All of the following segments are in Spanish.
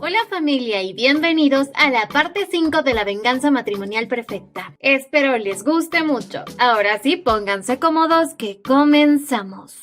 Hola familia y bienvenidos a la parte 5 de la venganza matrimonial perfecta. Espero les guste mucho. Ahora sí, pónganse cómodos que comenzamos.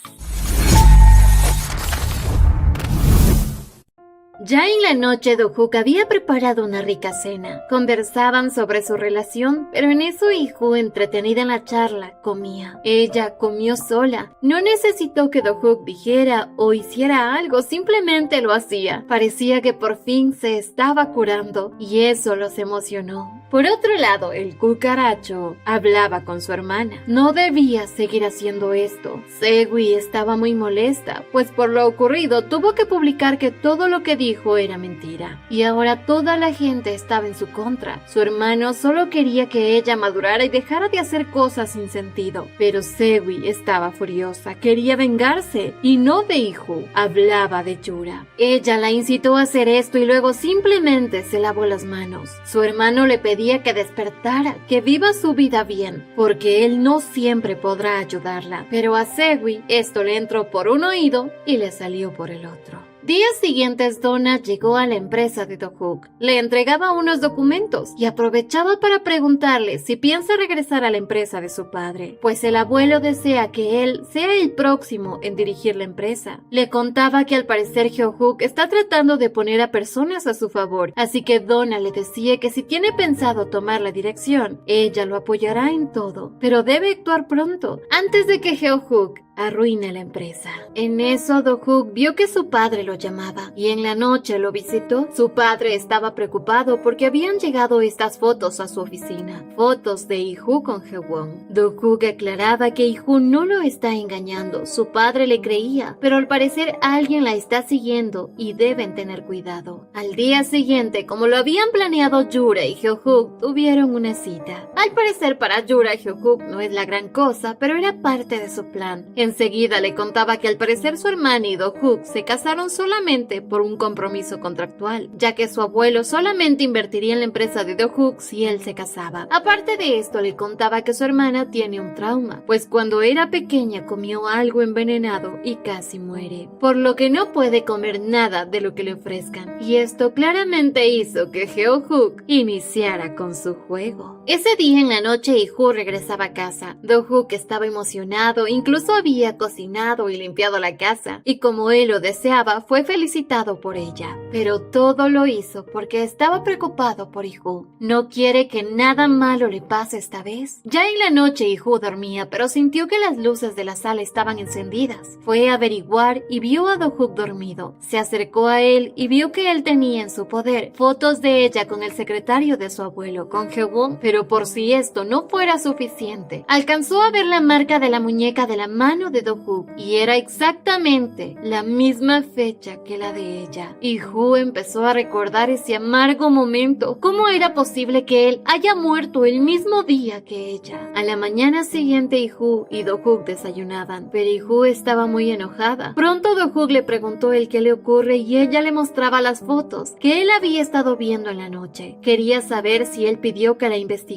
Ya en la noche, Do-hook había preparado una rica cena. Conversaban sobre su relación, pero en eso Lee-ju, entretenida en la charla, comía. Ella comió sola. No necesitó que Do-hook dijera o hiciera algo, simplemente lo hacía. Parecía que por fin se estaba curando, y eso los emocionó. Por otro lado, el cucaracho hablaba con su hermana. No debía seguir haciendo esto. Segui estaba muy molesta, pues por lo ocurrido tuvo que publicar que todo lo que dijo era mentira. Y ahora toda la gente estaba en su contra. Su hermano solo quería que ella madurara y dejara de hacer cosas sin sentido. Pero Segui estaba furiosa, quería vengarse, y no de Lee-ju. Hablaba de Yura. Ella la incitó a hacer esto y luego simplemente se lavó las manos. Su hermano le pedía que despertara, que viva su vida bien, porque él no siempre podrá ayudarla. Pero a Segui esto le entró por un oído y le salió por el otro. Días siguientes, Donna llegó a la empresa de Do-hook. Le entregaba unos documentos y aprovechaba para preguntarle si piensa regresar a la empresa de su padre, pues el abuelo desea que él sea el próximo en dirigir la empresa. Le contaba que al parecer Do-hook está tratando de poner a personas a su favor, así que Donna le decía que si tiene pensado tomar la dirección, ella lo apoyará en todo, pero debe actuar pronto, antes de que Do-hook arruine la empresa. En eso, Do-hook vio que su padre lo llamaba y en la noche lo visitó. Su padre estaba preocupado porque habían llegado estas fotos a su oficina, fotos de Lee-ju con Hae-won. Do-hook aclaraba que Lee-ju no lo está engañando, su padre le creía, pero al parecer alguien la está siguiendo y deben tener cuidado. Al día siguiente, como lo habían planeado, Yura y Do-hook tuvieron una cita. Al parecer para Yura, Do-hook no es la gran cosa, pero era parte de su plan. Enseguida le contaba que al parecer su hermana y Do-hook se casaron solamente por un compromiso contractual, ya que su abuelo solamente invertiría en la empresa de Do-hook si él se casaba. Aparte de esto, le contaba que su hermana tiene un trauma, pues cuando era pequeña comió algo envenenado y casi muere, por lo que no puede comer nada de lo que le ofrezcan. Y esto claramente hizo que Do-hook iniciara con su juego. Ese día en la noche, Lee-ju regresaba a casa. Do-hook estaba emocionado, incluso había cocinado y limpiado la casa, y como él lo deseaba, fue felicitado por ella. Pero todo lo hizo porque estaba preocupado por Lee-ju. No quiere que nada malo le pase esta vez. Ya en la noche Lee-ju dormía, pero sintió que las luces de la sala estaban encendidas. Fue a averiguar y vio a Do-hook dormido. Se acercó a él y vio que él tenía en su poder fotos de ella con el secretario de su abuelo, con Hae-won, pero por si esto no fuera suficiente, alcanzó a ver la marca de la muñeca de la mano de Do-hook y era exactamente la misma fecha que la de ella. Lee-ju empezó a recordar ese amargo momento. ¿Cómo era posible que él haya muerto el mismo día que ella? A la mañana siguiente, Lee-ju y Do-hook desayunaban, pero Lee-ju estaba muy enojada. Pronto Do-hook le preguntó el qué le ocurre y ella le mostraba las fotos que él había estado viendo en la noche. Quería saber si él pidió que la investigara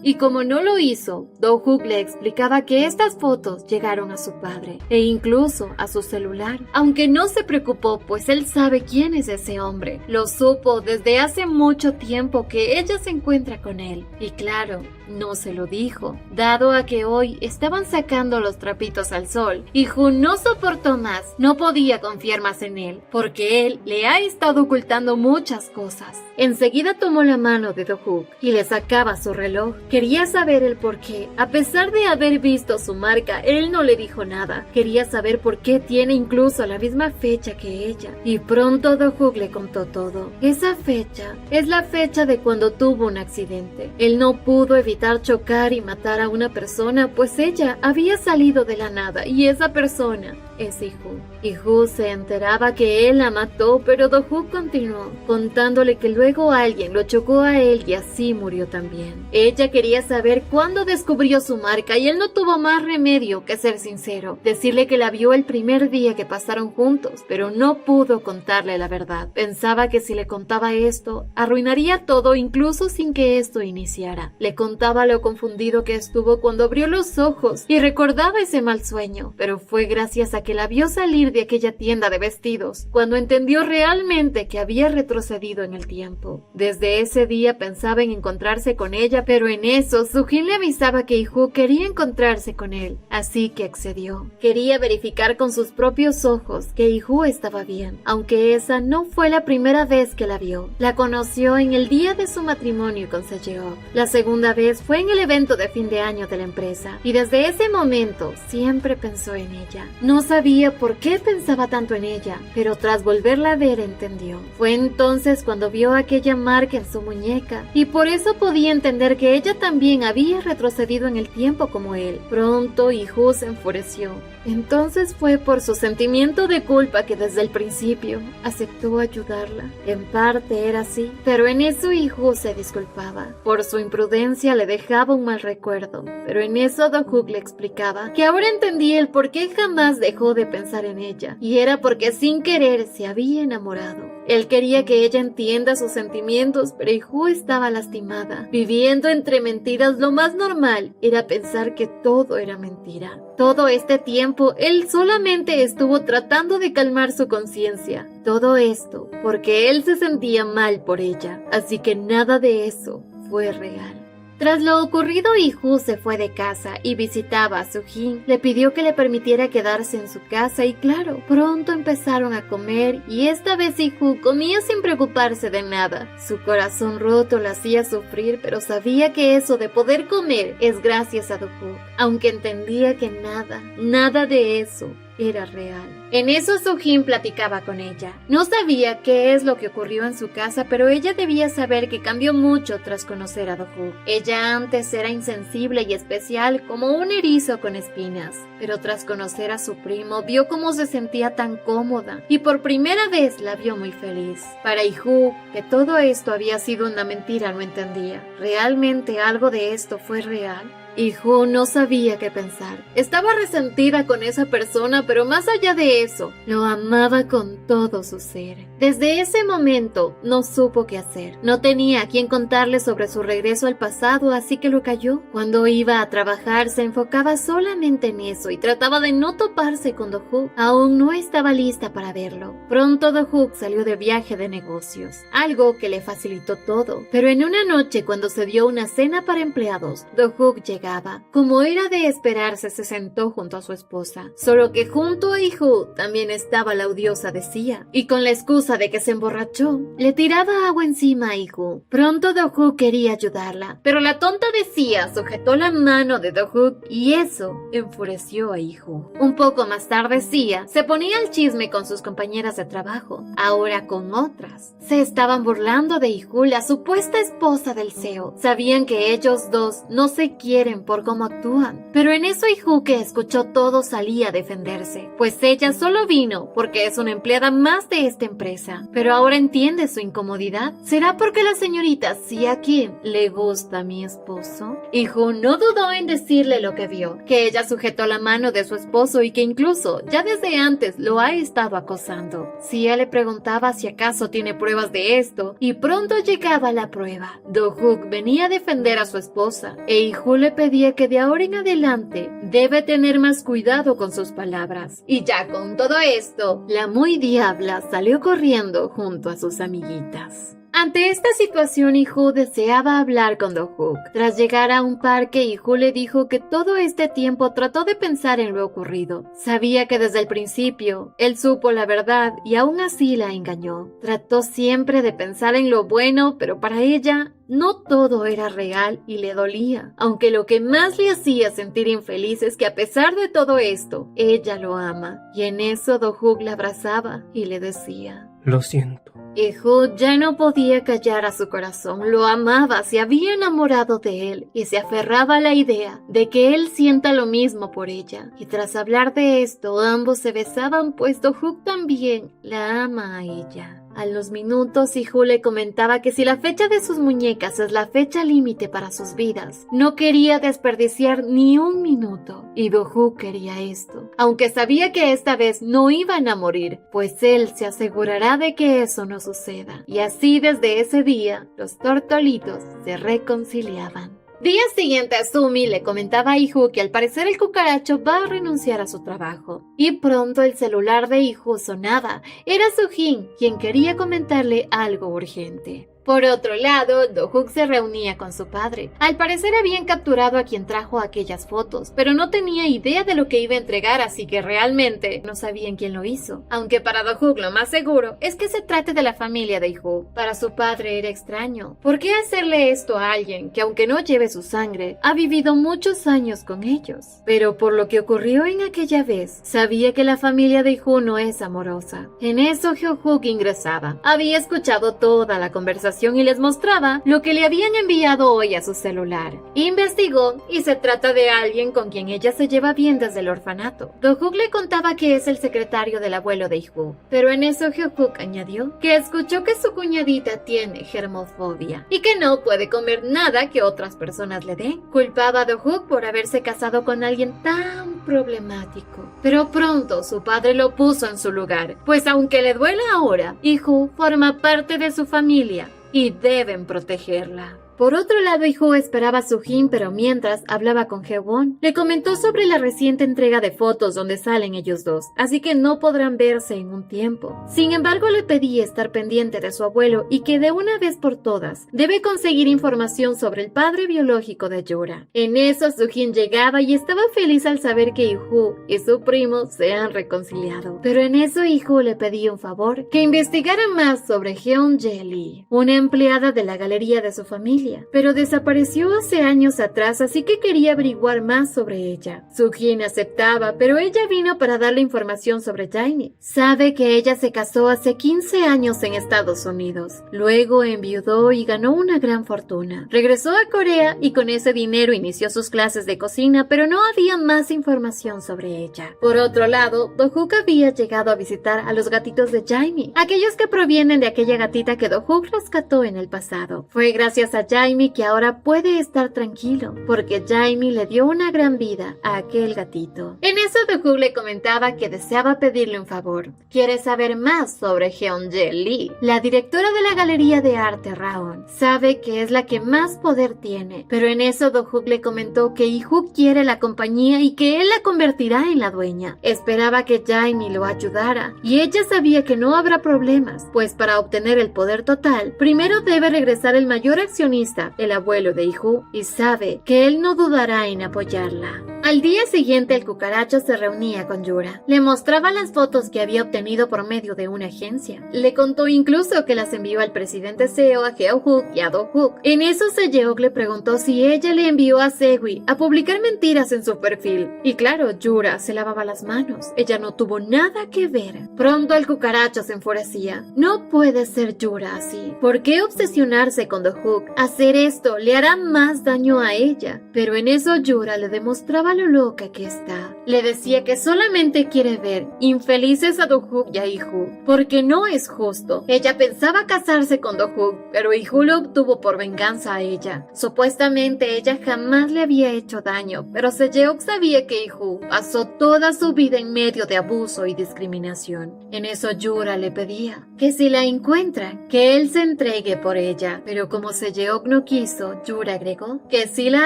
y como no lo hizo, Do-hook le explicaba que estas fotos llegaron a su padre e incluso a su celular, aunque no se preocupó pues él sabe quién es ese hombre. Lo supo desde hace mucho tiempo que ella se encuentra con él y claro, no se lo dijo, dado a que hoy estaban sacando los trapitos al sol. Lee-ju no soportó más, no podía confiar más en él, porque él le ha estado ocultando muchas cosas. Enseguida tomó la mano de Do-hook y le sacaba su reloj. Quería saber el por qué. A pesar de haber visto su marca, él no le dijo nada. Quería saber por qué tiene incluso la misma fecha que ella. Y pronto Do-hook le contó todo. Esa fecha es la fecha de cuando tuvo un accidente. Él no pudo evitar chocar y matar a una persona, pues ella había salido de la nada y esa persona es Lee-ju. Lee-ju se enteraba que él la mató, pero Do-hook continuó, contándole que luego alguien lo chocó a él y así murió también. Ella quería saber cuándo descubrió su marca y él no tuvo más remedio que ser sincero, decirle que la vio el primer día que pasaron juntos, pero no pudo contarle la verdad. Pensaba que si le contaba esto, arruinaría todo incluso sin que esto iniciara. Le contaba lo confundido que estuvo cuando abrió los ojos y recordaba ese mal sueño, pero fue gracias a que la vio salir de aquella tienda de vestidos, cuando entendió realmente que había retrocedido en el tiempo. Desde ese día pensaba en encontrarse con ella, pero en eso Soo-jin le avisaba que Lee-ju quería encontrarse con él, así que accedió. Quería verificar con sus propios ojos que Lee-ju estaba bien, aunque esa no fue la primera vez que la vio. La conoció en el día de su matrimonio con Seo-yeok. La segunda vez fue en el evento de fin de año de la empresa, y desde ese momento siempre pensó en ella. No sabía por qué pensaba tanto en ella, pero tras volverla a ver entendió. Fue entonces cuando vio aquella marca en su muñeca, y por eso podía entender que ella también había retrocedido en el tiempo como él. Pronto Lee-ju se enfureció. Entonces fue por su sentimiento de culpa que desde el principio aceptó ayudarla. En parte era así, pero en eso Lee-ju se disculpaba. Por su imprudencia le dejaba un mal recuerdo, pero en eso Do-hook le explicaba que ahora entendía el por qué jamás dejó de pensar en ella, y era porque sin querer se había enamorado. Él quería que ella entienda sus sentimientos, pero Lee-ju estaba lastimada. Viviendo entre mentiras, lo más normal era pensar que todo era mentira. Todo este tiempo, él solamente estuvo tratando de calmar su conciencia. Todo esto porque él se sentía mal por ella, así que nada de eso fue real. Tras lo ocurrido, Lee-ju se fue de casa y visitaba a Soo-jin. Le pidió que le permitiera quedarse en su casa y claro, pronto empezaron a comer y esta vez Lee-ju comía sin preocuparse de nada. Su corazón roto la hacía sufrir, pero sabía que eso de poder comer es gracias a Do-hook, aunque entendía que nada de eso era real. En eso Soo-jin platicaba con ella. No sabía qué es lo que ocurrió en su casa, pero ella debía saber que cambió mucho tras conocer a Do-hook. Ella antes era insensible y especial como un erizo con espinas, pero tras conocer a su primo vio cómo se sentía tan cómoda y por primera vez la vio muy feliz. Para Lee-ju, que todo esto había sido una mentira, no entendía. ¿Realmente algo de esto fue real? Lee-ju no sabía qué pensar. Estaba resentida con esa persona, pero más allá de eso, lo amaba con todo su ser. Desde ese momento, no supo qué hacer. No tenía a quien contarle sobre su regreso al pasado, así que lo calló. Cuando iba a trabajar, se enfocaba solamente en eso y trataba de no toparse con Do-hook. Aún no estaba lista para verlo. Pronto Do-hook salió de viaje de negocios, algo que le facilitó todo. Pero en una noche, cuando se dio una cena para empleados, Do-hook llegó. Como era de esperarse, se sentó junto a su esposa. Solo que junto a Lee-ju también estaba la odiosa de Sia, y con la excusa de que se emborrachó, le tiraba agua encima a Lee-ju. Pronto Do-hook quería ayudarla, pero la tonta de Sia sujetó la mano de Do-hook y eso enfureció a Lee-ju. Un poco más tarde, Sia se ponía al chisme con sus compañeras de trabajo, ahora con otras. Se estaban burlando de Lee-ju, la supuesta esposa del CEO. Sabían que ellos dos no se quieren por cómo actúan. Pero en eso Lee-ju, que escuchó todo, salía a defenderse, pues ella solo vino porque es una empleada más de esta empresa. Pero ahora entiende su incomodidad. ¿Será porque la señorita Sia Kim le gusta a mi esposo? Lee-ju no dudó en decirle lo que vio, que ella sujetó la mano de su esposo y que incluso ya desde antes lo ha estado acosando. Sia le preguntaba si acaso tiene pruebas de esto y pronto llegaba la prueba. Do-hook venía a defender a su esposa e Lee-ju le pedía que de ahora en adelante debe tener más cuidado con sus palabras. Y ya con todo esto, la muy diabla salió corriendo junto a sus amiguitas. Ante esta situación, Lee-ju deseaba hablar con Do-hook. Tras llegar a un parque, Lee-ju le dijo que todo este tiempo trató de pensar en lo ocurrido. Sabía que desde el principio él supo la verdad y aún así la engañó. Trató siempre de pensar en lo bueno, pero para ella no todo era real y le dolía. Aunque lo que más le hacía sentir infeliz es que a pesar de todo esto, ella lo ama. Y en eso Do-hook la abrazaba y le decía: lo siento. Lee-ju ya no podía callar a su corazón, lo amaba, se había enamorado de él y se aferraba a la idea de que él sienta lo mismo por ella. Y tras hablar de esto, ambos se besaban, pues Do-hook también la ama a ella. A los minutos, Lee-ju le comentaba que si la fecha de sus muñecas es la fecha límite para sus vidas, no quería desperdiciar ni un minuto. Y Do-hook quería esto, aunque sabía que esta vez no iban a morir, pues él se asegurará de que eso no suceda. Y así desde ese día, los tortolitos se reconciliaban. Día siguiente, Sumi le comentaba a Ihu que al parecer el cucaracho va a renunciar a su trabajo. Y pronto el celular de Ihu sonaba. Era Sujin, quien quería comentarle algo urgente. Por otro lado, Do-hook se reunía con su padre. Al parecer habían capturado a quien trajo aquellas fotos, pero no tenía idea de lo que iba a entregar, así que realmente no sabían quién lo hizo. Aunque para Do-hook lo más seguro es que se trate de la familia de Ihu. Para su padre era extraño. ¿Por qué hacerle esto a alguien que, aunque no lleve su sangre, ha vivido muchos años con ellos? Pero por lo que ocurrió en aquella vez, sabía que la familia de Ihu no es amorosa. En eso Do-hook ingresaba. Había escuchado toda la conversación y les mostraba lo que le habían enviado hoy a su celular. Investigó y se trata de alguien con quien ella se lleva bien desde el orfanato. Do-hook le contaba que es el secretario del abuelo de Ihu, pero en eso Do-hook añadió que escuchó que su cuñadita tiene germofobia y que no puede comer nada que otras personas le den. Culpaba a Do-hook por haberse casado con alguien tan problemático, pero pronto su padre lo puso en su lugar, pues aunque le duela ahora, Ihu forma parte de su familia y deben protegerla. Por otro lado, Ihu esperaba a Sujin, pero mientras hablaba con Haewon, le comentó sobre la reciente entrega de fotos donde salen ellos dos, así que no podrán verse en un tiempo. Sin embargo, le pedí estar pendiente de su abuelo y que de una vez por todas debe conseguir información sobre el padre biológico de Yura. En eso, Sujin llegaba y estaba feliz al saber que Ihu y su primo se han reconciliado. Pero en eso Ihu le pedí un favor, que investigara más sobre Hyun-jae Lee, una empleada de la galería de su familia, pero desapareció hace años atrás, así que quería averiguar más sobre ella. Sujin aceptaba, pero ella vino para darle información sobre Jaime. Sabe que ella se casó hace 15 años en Estados Unidos. Luego enviudó y ganó una gran fortuna. Regresó a Corea y con ese dinero inició sus clases de cocina, pero no había más información sobre ella. Por otro lado, Do-hook había llegado a visitar a los gatitos de Jaime, aquellos que provienen de aquella gatita que Do-hook rescató en el pasado. Fue gracias a Jaime que ahora puede estar tranquilo, porque Jaime le dio una gran vida a aquel gatito. En eso Do-hook le comentaba que deseaba pedirle un favor. Quiere saber más sobre Hyun-jae Lee, la directora de la galería de arte Raon. Sabe que es la que más poder tiene, pero en eso Do-hook le comentó que Ihu quiere la compañía y que él la convertirá en la dueña. Esperaba que Jaime lo ayudara, y ella sabía que no habrá problemas, pues para obtener el poder total, primero debe regresar el mayor accionista, el abuelo de Ihu, y sabe que él no dudará en apoyarla. Al día siguiente el cucaracho se reunía con Yura. Le mostraba las fotos que había obtenido por medio de una agencia. Le contó incluso que las envió al presidente Seo, a Heo-hook y a Do-hook. En eso Sejeok le preguntó si ella le envió a Segui a publicar mentiras en su perfil. Y claro, Yura se lavaba las manos. Ella no tuvo nada que ver. Pronto el cucaracho se enfurecía. No puede ser Yura así. ¿Por qué obsesionarse con Do-hook? Hacer esto le hará más daño a ella. Pero en eso Yura le demostraba lo loca que está. Le decía que solamente quiere ver infelices a Do-hook y a Ihu, porque no es justo. Ella pensaba casarse con Do-hook, pero Ihu lo obtuvo por venganza a ella. Supuestamente ella jamás le había hecho daño, pero Sejeok sabía que Ihu pasó toda su vida en medio de abuso y discriminación. En eso Yura le pedía que si la encuentra, que él se entregue por ella, pero como Sejeok no quiso, Yura agregó que si la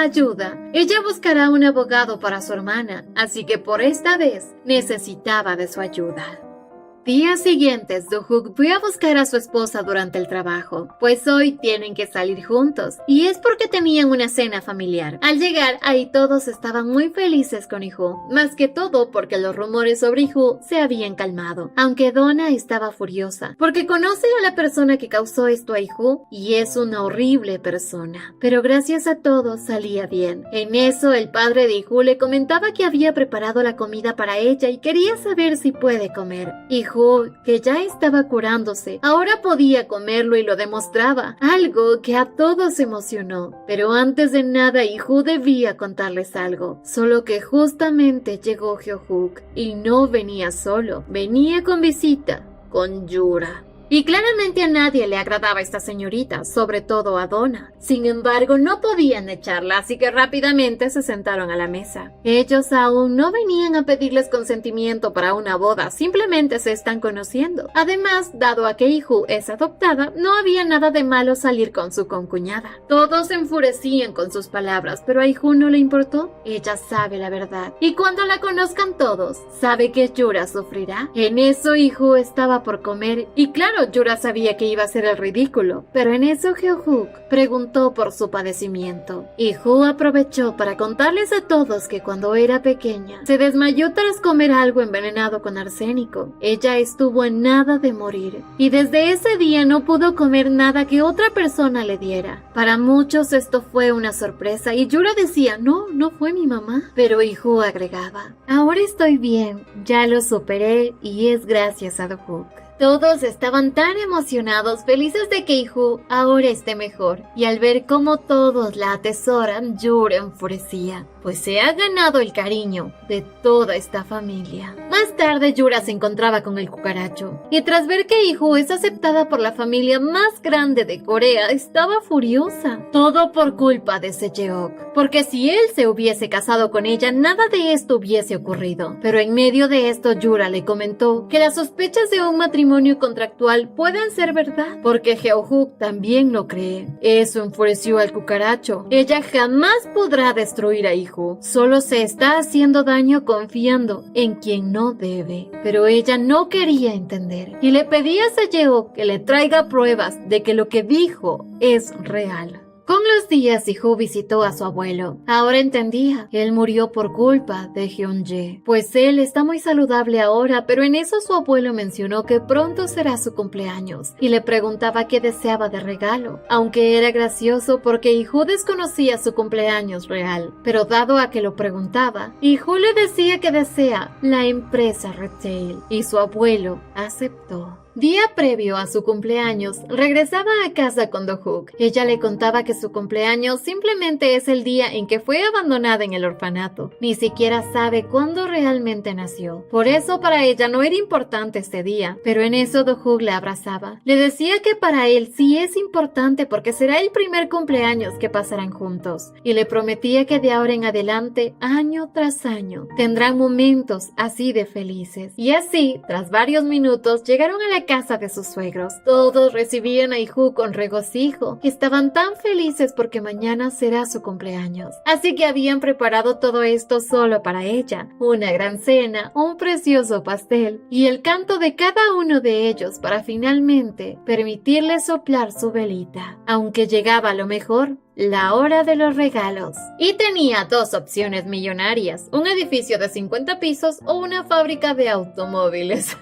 ayuda, ella buscará un abogado para su hermana, así que por esta vez necesitaba de su ayuda. Días siguientes, Do-hook fue a buscar a su esposa durante el trabajo, pues hoy tienen que salir juntos, y es porque tenían una cena familiar. Al llegar, ahí todos estaban muy felices con Ihu, más que todo porque los rumores sobre Ihu se habían calmado, aunque Donna estaba furiosa, porque conoce a la persona que causó esto a Ihu, y es una horrible persona. Pero gracias a todos salía bien. En eso, el padre de Ihu le comentaba que había preparado la comida para ella y quería saber si puede comer. Ihu, que ya estaba curándose, ahora podía comerlo y lo demostraba, algo que a todos emocionó. Pero antes de nada, Ihu debía contarles algo, solo que justamente llegó Heo-hook y no venía solo, venía con visita, con Yura. Y claramente a nadie le agradaba esta señorita, sobre todo a Donna. Sin embargo, no podían echarla, así que rápidamente se sentaron a la mesa. Ellos aún no venían a pedirles consentimiento para una boda, simplemente se están conociendo. Además, dado a que Ihu es adoptada, no había nada de malo salir con su concuñada. Todos se enfurecían con sus palabras, pero a Ihu no le importó. Ella sabe la verdad. Y cuando la conozcan todos, sabe que Yura sufrirá. En eso Ihu estaba por comer, y claro, Yura sabía que iba a ser el ridículo, pero en eso Geohuk preguntó por su padecimiento. Ihu aprovechó para contarles a todos que cuando era pequeña, se desmayó tras comer algo envenenado con arsénico. Ella estuvo en nada de morir, y desde ese día no pudo comer nada que otra persona le diera. Para muchos esto fue una sorpresa, y Yura decía, no fue mi mamá. Pero Ihu agregaba, ahora estoy bien, ya lo superé, y es gracias a Dohuk. Todos estaban tan emocionados, felices de que Ihu ahora esté mejor, y al ver cómo todos la atesoran, Yura enfurecía, pues se ha ganado el cariño de toda esta familia. Más tarde, Yura se encontraba con el cucaracho, y tras ver que Ihu es aceptada por la familia más grande de Corea, estaba furiosa. Todo por culpa de Sejeok, porque si él se hubiese casado con ella, nada de esto hubiese ocurrido. Pero en medio de esto, Yura le comentó que las sospechas de un matrimonio contractual pueden ser verdad, porque Geohuk también lo cree. Eso enfureció al cucaracho. Ella jamás podrá destruir a Ihu, solo se está haciendo daño confiando en quien no debe. Pero ella no quería entender, y le pedía a Sejeok que le traiga pruebas de que lo que dijo es real. Con los días, Ihu visitó a su abuelo. Ahora entendía, él murió por culpa de Hyunjae, pues él está muy saludable ahora, pero en eso su abuelo mencionó que pronto será su cumpleaños y le preguntaba qué deseaba de regalo, aunque era gracioso porque Ihu desconocía su cumpleaños real, pero dado a que lo preguntaba, Ihu le decía que desea la empresa retail y su abuelo aceptó. Día previo a su cumpleaños, regresaba a casa con Dohuk. Ella le contaba que su cumpleaños simplemente es el día en que fue abandonada en el orfanato. Ni siquiera sabe cuándo realmente nació. Por eso para ella no era importante este día. Pero en eso Dohuk le abrazaba. Le decía que para él sí es importante porque será el primer cumpleaños que pasarán juntos. Y le prometía que de ahora en adelante, año tras año, tendrán momentos así de felices. Y así, tras varios minutos, llegaron a la casa de sus suegros. Todos recibían a Ihu con regocijo. Estaban tan felices porque mañana será su cumpleaños. Así que habían preparado todo esto solo para ella. Una gran cena, un precioso pastel y el canto de cada uno de ellos para finalmente permitirle soplar su velita. Aunque llegaba lo mejor, la hora de los regalos. Y tenía dos opciones millonarias, un edificio de 50 pisos o una fábrica de automóviles.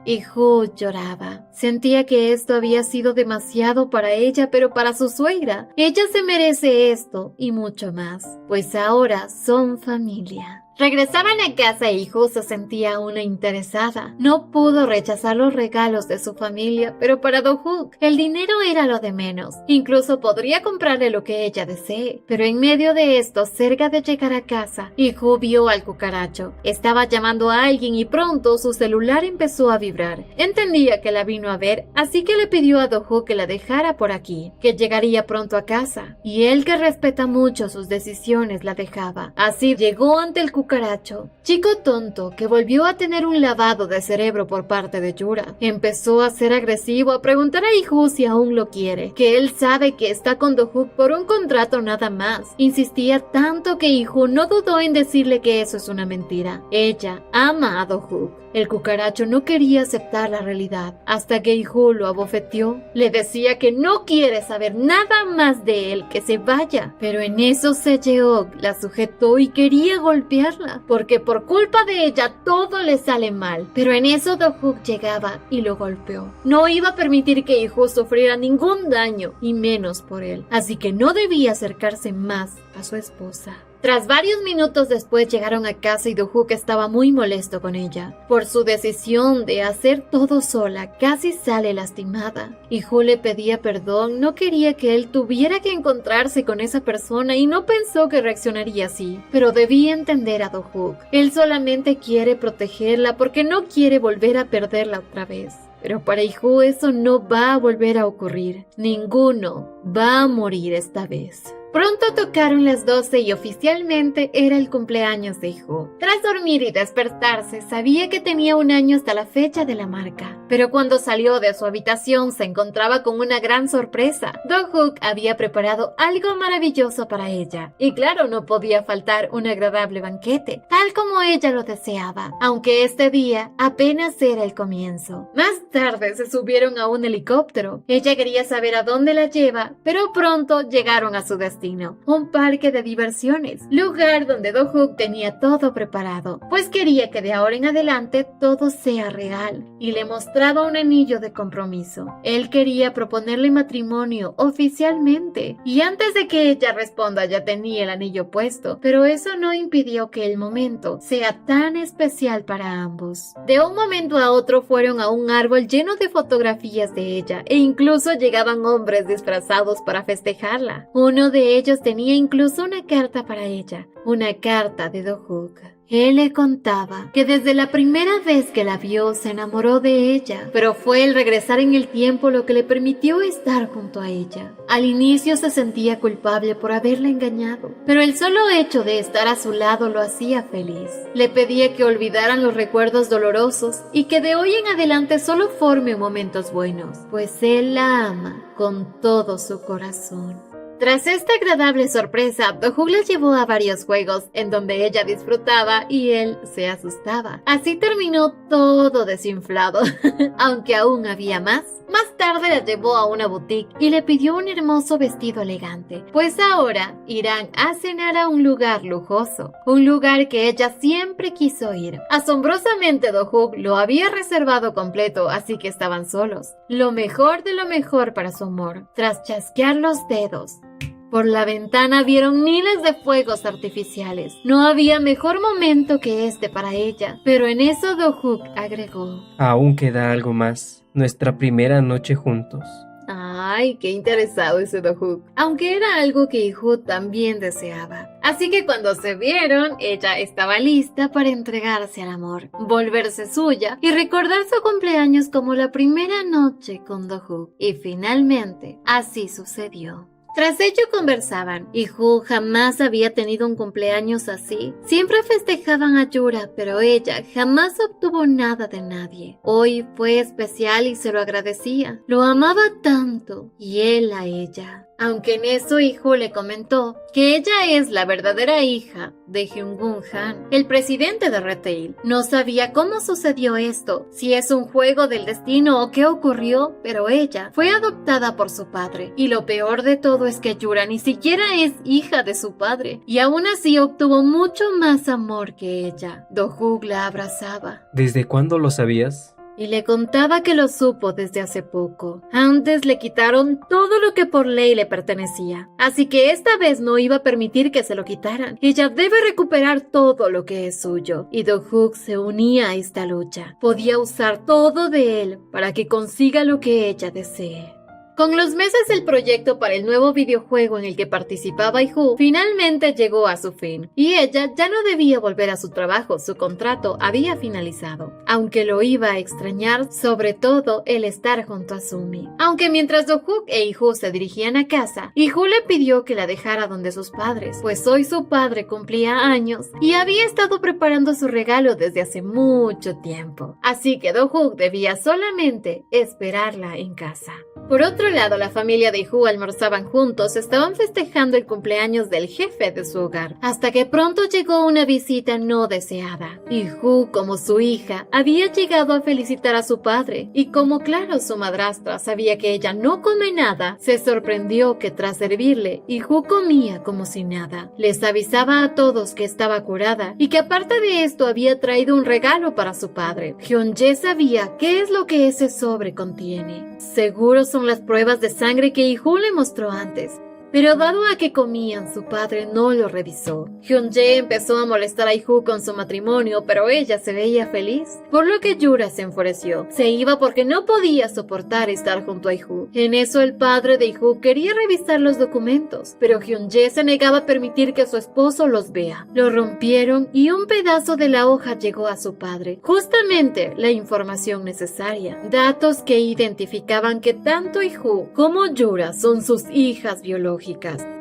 Ihu lloraba. Sentía que esto había sido demasiado para ella, pero para su suegra. Ella se merece esto y mucho más, pues ahora son familia. Regresaban a casa y Ihu se sentía una interesada. No pudo rechazar los regalos de su familia, pero para Dohuk el dinero era lo de menos. Incluso podría comprarle lo que ella desee. Pero en medio de esto, cerca de llegar a casa, Ihu vio al cucaracho. Estaba llamando a alguien y pronto su celular empezó a vibrar. Entendía que la vino a ver, así que le pidió a Dohuk que la dejara por aquí, que llegaría pronto a casa. Y él, que respeta mucho sus decisiones, la dejaba. Así llegó ante el cucaracho, chico tonto que volvió a tener un lavado de cerebro por parte de Yura. Empezó a ser agresivo, a preguntar a Ihu si aún lo quiere, que él sabe que está con Dohuk por un contrato nada más. Insistía tanto que Ihu no dudó en decirle que eso es una mentira. Ella ama a Dohuk. El cucaracho no quería aceptar la realidad, hasta que Ihu lo abofeteó. Le decía que no quiere saber nada más de él, que se vaya. Pero en eso Sejeok la sujetó y quería golpearla, porque por culpa de ella todo le sale mal. Pero en eso Dohuk llegaba y lo golpeó. No iba a permitir que Ihu sufriera ningún daño, y menos por él. Así que no debía acercarse más a su esposa. Tras varios minutos después llegaron a casa y Dohuk estaba muy molesto con ella. Por su decisión de hacer todo sola, casi sale lastimada. Ihu le pedía perdón, no quería que él tuviera que encontrarse con esa persona y no pensó que reaccionaría así. Pero debía entender a Dohuk. Él solamente quiere protegerla porque no quiere volver a perderla otra vez. pero para Ihu eso no va a volver a ocurrir. Ninguno va a morir esta vez. Pronto tocaron las 12 y oficialmente era el cumpleaños de Ihu. Tras dormir y despertarse, sabía que tenía un año hasta la fecha de la marca. Pero cuando salió de su habitación se encontraba con una gran sorpresa. Do-hook había preparado algo maravilloso para ella. Y claro, no podía faltar un agradable banquete, tal como ella lo deseaba, aunque este día apenas era el comienzo. Más tarde se subieron a un helicóptero. Ella quería saber a dónde la lleva, pero pronto llegaron a su destino. Un parque de diversiones, lugar donde Do-hook tenía todo preparado, pues quería que de ahora en adelante todo sea real, y le mostraba un anillo de compromiso. Él quería proponerle matrimonio oficialmente, y antes de que ella responda ya tenía el anillo puesto, pero eso no impidió que el momento sea tan especial para ambos. De un momento a otro fueron a un árbol lleno de fotografías de ella, e incluso llegaban hombres disfrazados para festejarla. Uno de ellos tenía incluso una carta para ella, una carta de Do-hook. Él le contaba que desde la primera vez que la vio se enamoró de ella, pero fue el regresar en el tiempo lo que le permitió estar junto a ella. Al inicio se sentía culpable por haberla engañado, pero el solo hecho de estar a su lado lo hacía feliz. Le pedía que olvidaran los recuerdos dolorosos y que de hoy en adelante solo formen momentos buenos, pues él la ama con todo su corazón. Tras esta agradable sorpresa, Do-hook la llevó a varios juegos en donde ella disfrutaba y él se asustaba. Así terminó todo desinflado, aunque aún había más. Más tarde la llevó a una boutique y le pidió un hermoso vestido elegante, pues ahora irán a cenar a un lugar lujoso, un lugar que ella siempre quiso ir. Asombrosamente Do-hook lo había reservado completo, así que estaban solos. Lo mejor de lo mejor para su amor. Tras chasquear los dedos, por la ventana vieron miles de fuegos artificiales. No había mejor momento que este para ella, pero en eso Do-hook agregó: aún queda algo más, nuestra primera noche juntos. Ay, qué interesado ese Do-hook, aunque era algo que Ihu también deseaba. Así que cuando se vieron, ella estaba lista para entregarse al amor, volverse suya y recordar su cumpleaños como la primera noche con Do-hook. Y finalmente, así sucedió. Tras ello conversaban. Ihu jamás había tenido un cumpleaños así. Siempre festejaban a Yura, pero ella jamás obtuvo nada de nadie. Hoy fue especial y se lo agradecía. Lo amaba tanto y él a ella. Aunque en eso Ihu le comentó que ella es la verdadera hija de Hyungun Han, el presidente de Retail. No sabía cómo sucedió esto, si es un juego del destino o qué ocurrió, pero ella fue adoptada por su padre. Y lo peor de todo es que Yura ni siquiera es hija de su padre, y aún así obtuvo mucho más amor que ella. Do-hook la abrazaba. ¿Desde cuándo lo sabías? Y le contaba que lo supo desde hace poco. Antes le quitaron todo lo que por ley le pertenecía. Así que esta vez no iba a permitir que se lo quitaran. Ella debe recuperar todo lo que es suyo. Y Do-hook se unía a esta lucha. Podía usar todo de él para que consiga lo que ella desee. Con los meses el proyecto para el nuevo videojuego en el que participaba Ihu finalmente llegó a su fin, y ella ya no debía volver a su trabajo, su contrato había finalizado, aunque lo iba a extrañar, sobre todo el estar junto a Sumi. Aunque mientras Do-hook e Ihu se dirigían a casa, Ihu le pidió que la dejara donde sus padres, pues hoy su padre cumplía años y había estado preparando su regalo desde hace mucho tiempo, así que Do-hook debía solamente esperarla en casa. Por otro lado, la familia de Ihu almorzaban juntos, estaban festejando el cumpleaños del jefe de su hogar, hasta que pronto llegó una visita no deseada. Ihu, como su hija, había llegado a felicitar a su padre, y como claro su madrastra sabía que ella no come nada, se sorprendió que tras servirle, Ihu comía como si nada. Les avisaba a todos que estaba curada, y que aparte de esto había traído un regalo para su padre. Hyun-jae sabía qué es lo que ese sobre contiene. Seguro son las pruebas de sangre que Ihu le mostró antes. pero dado a que comían, su padre no lo revisó. Hyun-jae empezó a molestar a Iju con su matrimonio, pero ella se veía feliz, por lo que Yura se enfureció. Se iba porque no podía soportar estar junto a Iju. En eso el padre de Iju quería revisar los documentos, pero Hyun-jae se negaba a permitir que su esposo los vea. Lo rompieron y un pedazo de la hoja llegó a su padre. Justamente la información necesaria. Datos que identificaban que tanto Iju como Yura son sus hijas biológicas.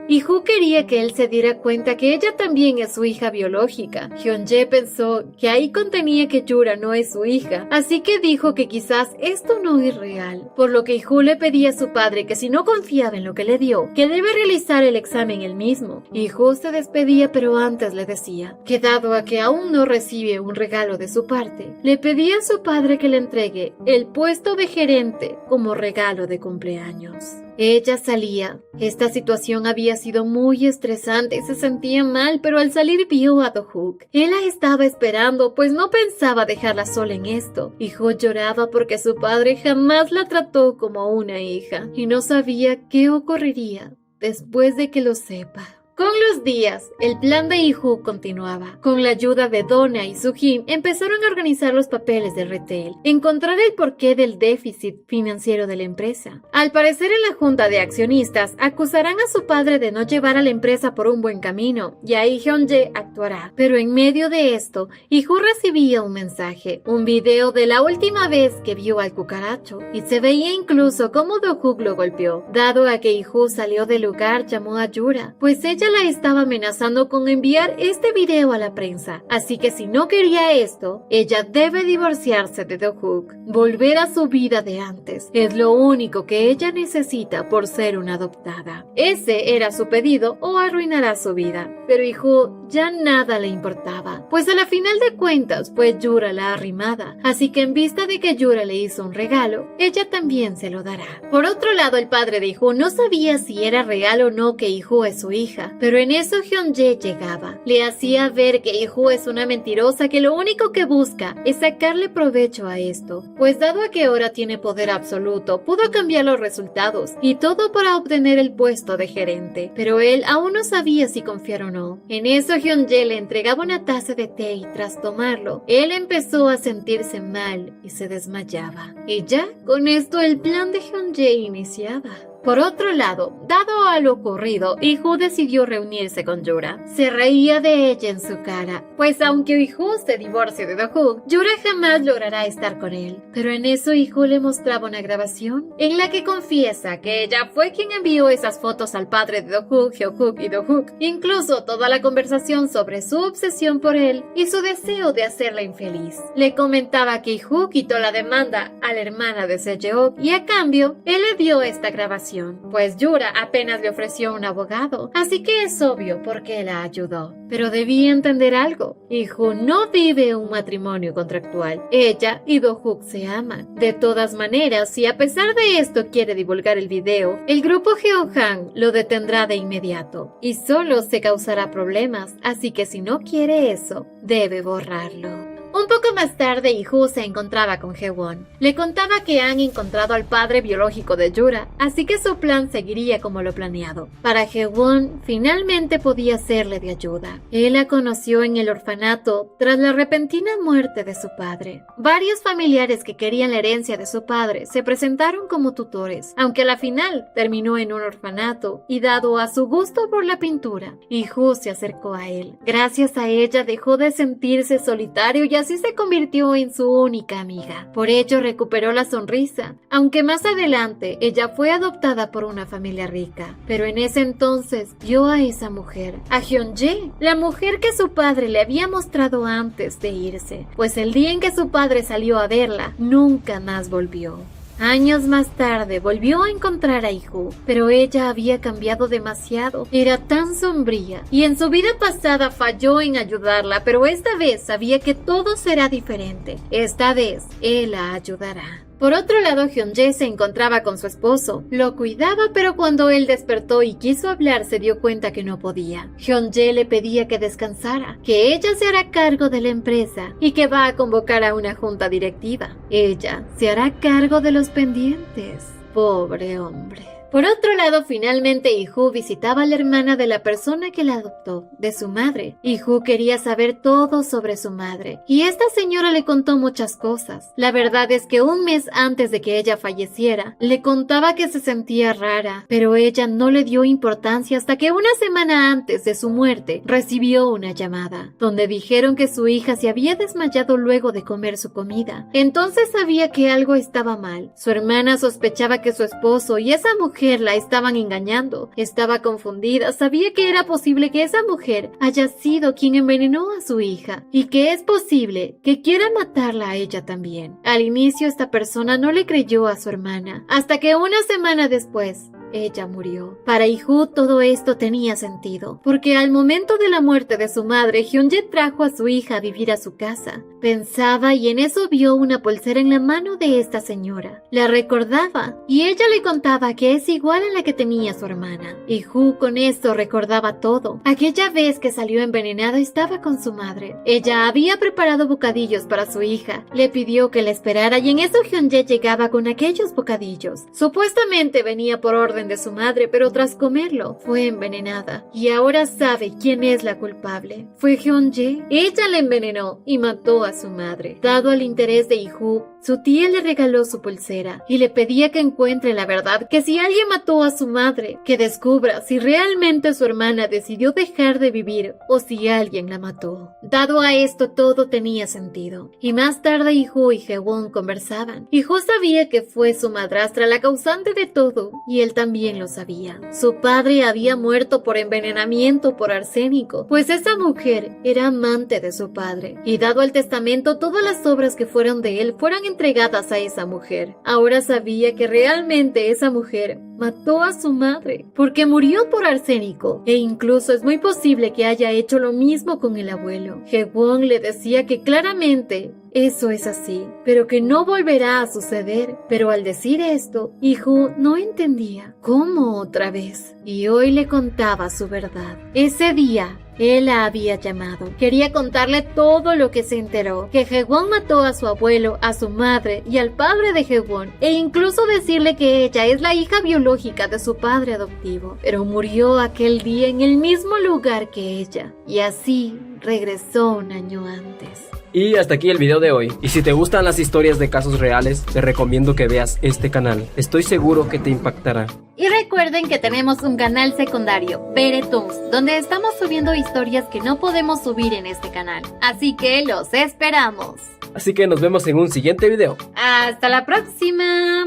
Iju quería que él se diera cuenta que ella también es su hija biológica. Hyun-jae pensó que ahí contenía que Yura no es su hija, así que dijo que quizás esto no es real, por lo que Iju le pedía a su padre que si no confiaba en lo que le dio, que debe realizar el examen él mismo. Iju se despedía, pero antes le decía que dado a que aún no recibe un regalo de su parte, le pedía a su padre que le entregue el puesto de gerente como regalo de cumpleaños. Ella salía. Esta situación había sido muy estresante y se sentía mal, pero al salir vio a Do-hook. Él la estaba esperando, pues no pensaba dejarla sola en esto. Iju lloraba porque su padre jamás la trató como una hija y no sabía qué ocurriría después de que lo sepa. Con los días, el plan de Iju continuaba. Con la ayuda de Donna y Soo-jin, empezaron a organizar los papeles de retail, encontrar el porqué del déficit financiero de la empresa. Al parecer, en la junta de accionistas, acusarán a su padre de no llevar a la empresa por un buen camino, y ahí Hyun-jae actuará. Pero en medio de esto, Iju recibía un mensaje, un video de la última vez que vio al cucaracho, y se veía incluso cómo Do-hook lo golpeó. Dado a que Iju salió del lugar, llamó a Yura, pues ella la estaba amenazando con enviar este video a la prensa, así que si no quería esto, ella debe divorciarse de Do-hook, volver a su vida de antes. Es lo único que ella necesita por ser una adoptada. Ese era su pedido o arruinará su vida, pero Iju ya nada le importaba, pues a la final de cuentas fue Yura la arrimada, así que en vista de que Yura le hizo un regalo, ella también se lo dará. Por otro lado, el padre de Iju no sabía si era real o no que Iju es su hija, pero en eso Hyun-jae llegaba. Le hacía ver que Iju es una mentirosa que lo único que busca es sacarle provecho a esto, pues dado a que ahora tiene poder absoluto, pudo cambiar los resultados y todo para obtener el puesto de gerente, pero él aún no sabía si confiar o no. En eso Hyun-jae le entregaba una taza de té y tras tomarlo, él empezó a sentirse mal y se desmayaba. Y ya, con esto el plan de Hyun-jae iniciaba. Por otro lado, dado a lo ocurrido, Iju decidió reunirse con Yura. Se reía de ella en su cara, pues aunque Iju se divorcie de Do-hook, Yura jamás logrará estar con él. Pero en eso Iju le mostraba una grabación en la que confiesa que ella fue quien envió esas fotos al padre de Do-hook, Hyuk y Do-hook, incluso toda la conversación sobre su obsesión por él y su deseo de hacerla infeliz. Le comentaba que Iju quitó la demanda a la hermana de Seo y a cambio, él le dio esta grabación, pues Yura apenas le ofreció un abogado, así que es obvio por qué la ayudó. Pero debía entender algo, Iju no vive un matrimonio contractual, ella y Do-hook se aman. De todas maneras, si a pesar de esto quiere divulgar el video, el grupo Geohang lo detendrá de inmediato, y solo se causará problemas, así que si no quiere eso, debe borrarlo. Un poco más tarde, Iju se encontraba con Haewon. Le contaba que han encontrado al padre biológico de Yura, así que su plan seguiría como lo planeado. Para Haewon, finalmente podía serle de ayuda. Él la conoció en el orfanato tras la repentina muerte de su padre. Varios familiares que querían la herencia de su padre se presentaron como tutores, aunque a la final terminó en un orfanato y dado a su gusto por la pintura, Iju se acercó a él. Gracias a ella dejó de sentirse solitario y así se convirtió en su única amiga. Por ello recuperó la sonrisa, aunque más adelante ella fue adoptada por una familia rica. Pero en ese entonces vio a esa mujer, a Hyun-jae, la mujer que su padre le había mostrado antes de irse, pues el día en que su padre salió a verla, nunca más volvió. Años más tarde volvió a encontrar a Iju, pero ella había cambiado demasiado, era tan sombría y en su vida pasada falló en ayudarla, pero esta vez sabía que todo será diferente. Esta vez él la ayudará. Por otro lado, Hyun-jae se encontraba con su esposo. Lo cuidaba, pero cuando él despertó y quiso hablar, se dio cuenta que no podía. Hyun-jae le pedía que descansara, que ella se hará cargo de la empresa y que va a convocar a una junta directiva. Ella se hará cargo de los pendientes. Pobre hombre. Por otro lado, finalmente Ihu visitaba a la hermana de la persona que la adoptó, de su madre. Ihu quería saber todo sobre su madre, y esta señora le contó muchas cosas. La verdad es que un mes antes de que ella falleciera, le contaba que se sentía rara, pero ella no le dio importancia hasta que una semana antes de su muerte recibió una llamada, donde dijeron que su hija se había desmayado luego de comer su comida. Entonces sabía que algo estaba mal. Su hermana sospechaba que su esposo y esa mujer la estaban engañando. Estaba confundida, sabía que era posible que esa mujer haya sido quien envenenó a su hija, y que es posible que quiera matarla a ella también. Al inicio esta persona no le creyó a su hermana, hasta que una semana después ella murió. Para Ihu todo esto tenía sentido, porque al momento de la muerte de su madre, Hyunjae trajo a su hija a vivir a su casa. Pensaba y en eso vio una pulsera en la mano de esta señora. La recordaba y ella le contaba que es igual a la que tenía su hermana. Ihu con esto recordaba todo. Aquella vez que salió envenenada estaba con su madre. Ella había preparado bocadillos para su hija. Le pidió que la esperara y en eso Hyunjae llegaba con aquellos bocadillos. Supuestamente venía por orden de su madre, pero tras comerlo fue envenenada y ahora sabe quién es la culpable. Fue Hyunjae. Ella le envenenó y mató a su madre. Dado al interés de Ihu, su tía le regaló su pulsera y le pedía que encuentre la verdad, que si alguien mató a su madre, que descubra si realmente su hermana decidió dejar de vivir o si alguien la mató. Dado a esto todo tenía sentido y más tarde Ihu y Jaewon conversaban. Ihu sabía que fue su madrastra la causante de todo y él también lo sabía. Su padre había muerto por envenenamiento por arsénico, pues esa mujer era amante de su padre y dado al testamento todas las obras que fueron de él fueron entregadas a esa mujer. Ahora sabía que realmente esa mujer mató a su madre porque murió por arsénico e incluso es muy posible que haya hecho lo mismo con el abuelo. Jaewon le decía que claramente eso es así, pero que no volverá a suceder. Pero al decir esto, Ihu no entendía cómo otra vez y hoy le contaba su verdad. Ese día él la había llamado. Quería contarle todo lo que se enteró, que Jaewon mató a su abuelo, a su madre y al padre de Jaewon, e incluso decirle que ella es la hija biológica de su padre adoptivo, pero murió aquel día en el mismo lugar que ella, y así regresó un año antes. Y hasta aquí el video de hoy. Y si te gustan las historias de casos reales, te recomiendo que veas este canal. Estoy seguro que te impactará. Y recuerden que tenemos un canal secundario, Beretoons, donde estamos subiendo historias que no podemos subir en este canal. Así que los esperamos. Así que nos vemos en un siguiente video. ¡Hasta la próxima!